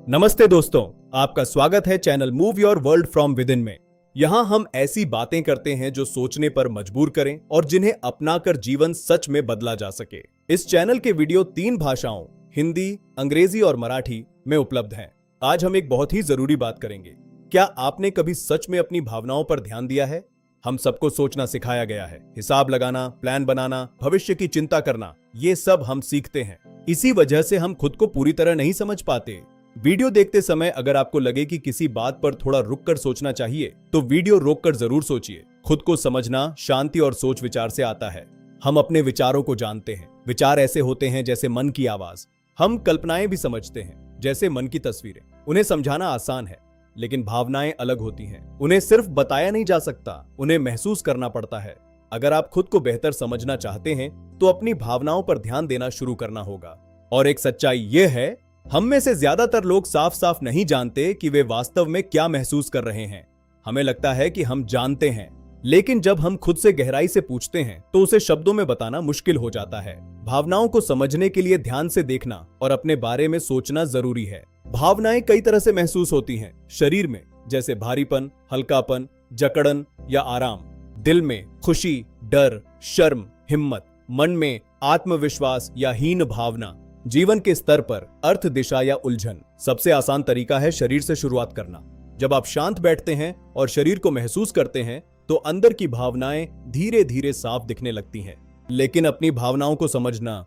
नमस्ते दोस्तों, आपका स्वागत है channel move your world from with in में। यहाँ हम ऐसी बातें करते हैं जो सोचने पर मजबूर करें और जिन्हें अपनाकर जीवन सच में बदला जा सके। इस चैनल के वीडियो 3 भाषाओं हिंदी, अंग्रेजी और मराठी में उपलब्ध हैं। आज हम एक बहुत ही जरूरी बात करेंगे। क्या आपने कभी सच में अपनी भावनाओं पर ध्यान दिया है? हम सबको सोचना सिखाया गया है, हिसाब लगाना, प्लान बनाना, भविष्य की चिंता करना, ये सब हम सीखते हैं। इसी वजह से हम खुद को पूरी तरह नहीं समझ पाते। वीडियो देखते समय अगर आपको लगे कि किसी बात पर थोड़ा रुक कर सोचना चाहिए, तो वीडियो रोक कर जरूर सोचिए। खुद को समझना शांति और सोच विचार से आता है। हम अपने विचारों को जानते हैं। विचार ऐसे होते हैं जैसे मन की आवाज। हम कल्पनाएं भी समझते हैं जैसे मन की तस्वीरें। उन्हें समझाना आसान है, लेकिन भावनाएं अलग होती हैं। उन्हें सिर्फ बताया नहीं जा सकता, उन्हें महसूस करना पड़ता है। अगर आप खुद को बेहतर समझना चाहते हैं, तो अपनी भावनाओं पर ध्यान देना शुरू करना होगा। और एक सच्चाई यह है, हम में से ज्यादातर लोग साफ साफ नहीं जानते कि वे वास्तव में क्या महसूस कर रहे हैं। हमें लगता है कि हम जानते हैं, लेकिन जब हम खुद से गहराई से पूछते हैं तो उसे शब्दों में बताना मुश्किल हो जाता है। भावनाओं को समझने के लिए ध्यान से देखना और अपने बारे में सोचना जरूरी है। भावनाएं कई तरह से महसूस होती हैं। शरीर में, जैसे भारीपन, हल्कापन, जकड़न या आराम। दिल में खुशी, डर, शर्म, हिम्मत। मन में आत्मविश्वास या हीन भावना। जीवन के स्तर पर अर्थ, दिशा या उलझन। सबसे आसान तरीका है शरीर से शुरुआत करना। जब आप शांत बैठते हैं और शरीर को महसूस करते हैं, तो अंदर की भावनाएं धीरे धीरे साफ दिखने लगती हैं। लेकिन अपनी भावनाओं को समझना,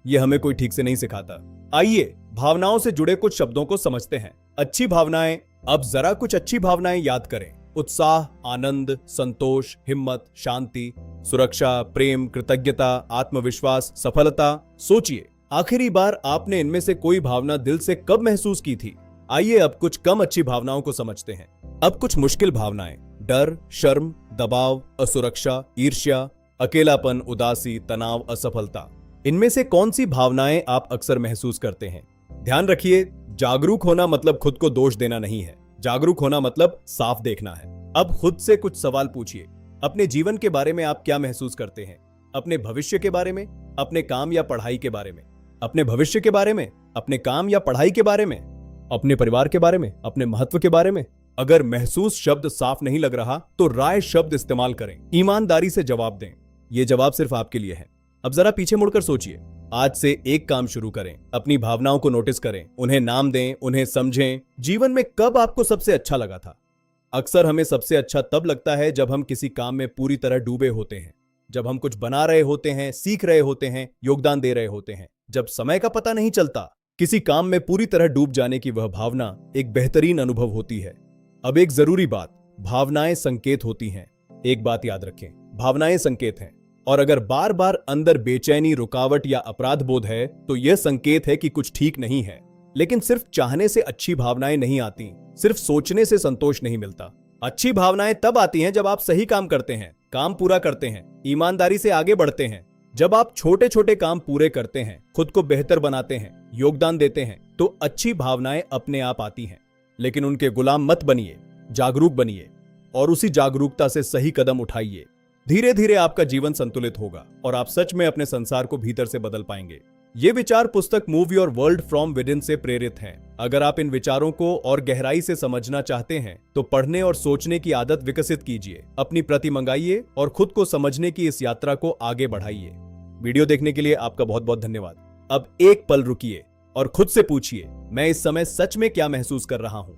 यह हमें कोई ठीक से नहीं सिखाता। आइए भावनाओं से जुड़े कुछ शब्दों को समझते हैं। अच्छी भावनाएं। अब जरा कुछ अच्छी भावनाएं याद करें। उत्साह, आनंद, संतोष, हिम्मत, शांति, सुरक्षा, प्रेम, कृतज्ञता, आत्मविश्वास, सफलता। सोचिए, आखिरी बार आपने इनमें से कोई भावना दिल से कब महसूस की थी? आइए अब कुछ कम अच्छी भावनाओं को समझते हैं। अब कुछ मुश्किल भावनाएं। डर, शर्म, दबाव, असुरक्षा, ईर्ष्या, अकेलापन, उदासी, तनाव, असफलता। इनमें से कौन सी भावनाएं आप अक्सर महसूस करते हैं? ध्यान रखिए, जागरूक होना मतलब खुद को दोष देना नहीं है। जागरूक होना मतलब साफ देखना है। अब खुद से कुछ सवाल पूछिए। अपने जीवन के बारे में आप क्या महसूस करते हैं? अपने भविष्य के बारे में, अपने काम या पढ़ाई के बारे में? अपने भविष्य के बारे में, अपने काम या पढ़ाई के बारे में, अपने परिवार के बारे में, अपने महत्व के बारे में? अगर महसूस शब्द साफ नहीं लग रहा, तो राय शब्द इस्तेमाल करें। ईमानदारी से जवाब दें। यह जवाब सिर्फ आपके लिए है। अब जरा पीछे मुड़कर सोचिए। आज से एक काम शुरू करें। अपनी भावनाओं को नोटिस करें, उन्हें नाम दें, उन्हें समझें। जीवन में कब आपको सबसे अच्छा लगा था? अक्सर हमें सबसे अच्छा तब लगता है जब हम किसी काम में पूरी तरह डूबे होते हैं, जब हम कुछ बना रहे होते हैं, सीख रहे होते हैं, योगदान दे रहे होते हैं। जब समय का पता नहीं चलता। किसी काम में पूरी तरह डूब जाने की वह भावना एक बेहतरीन अनुभव होती है। अब एक जरूरी बात, भावनाएं संकेत होती हैं। एक बात याद रखें, भावनाएं संकेत हैं, और अगर बार बार अंदर बेचैनी, रुकावट या अपराध बोध है, तो यह संकेत है कि कुछ ठीक नहीं है। लेकिन सिर्फ चाहने से अच्छी भावनाएं नहीं आती, सिर्फ सोचने से संतोष नहीं मिलता। अच्छी भावनाएं तब आती हैं जब आप सही काम करते हैं, काम पूरा करते हैं, ईमानदारी से आगे बढ़ते हैं। जब आप छोटे छोटे काम पूरे करते हैं, खुद को बेहतर बनाते हैं, योगदान देते हैं, तो अच्छी भावनाएं अपने आप आती हैं। लेकिन उनके गुलाम मत बनिए, जागरूक बनिए, और उसी जागरूकता से सही कदम उठाइए। धीरे धीरे आपका जीवन संतुलित होगा और आप सच में अपने संसार को भीतर से बदल पाएंगे। ये विचार पुस्तक move your world from with in से प्रेरित हैं। अगर आप इन विचारों को और गहराई से समझना चाहते हैं, तो पढ़ने और सोचने की आदत विकसित कीजिए, अपनी प्रति मंगाइए और खुद को समझने की इस यात्रा को आगे बढ़ाइए। वीडियो देखने के लिए आपका बहुत बहुत धन्यवाद। अब एक पल रुकिए और खुद से पूछिए, मैं इस समय सच में क्या महसूस कर रहा हूं?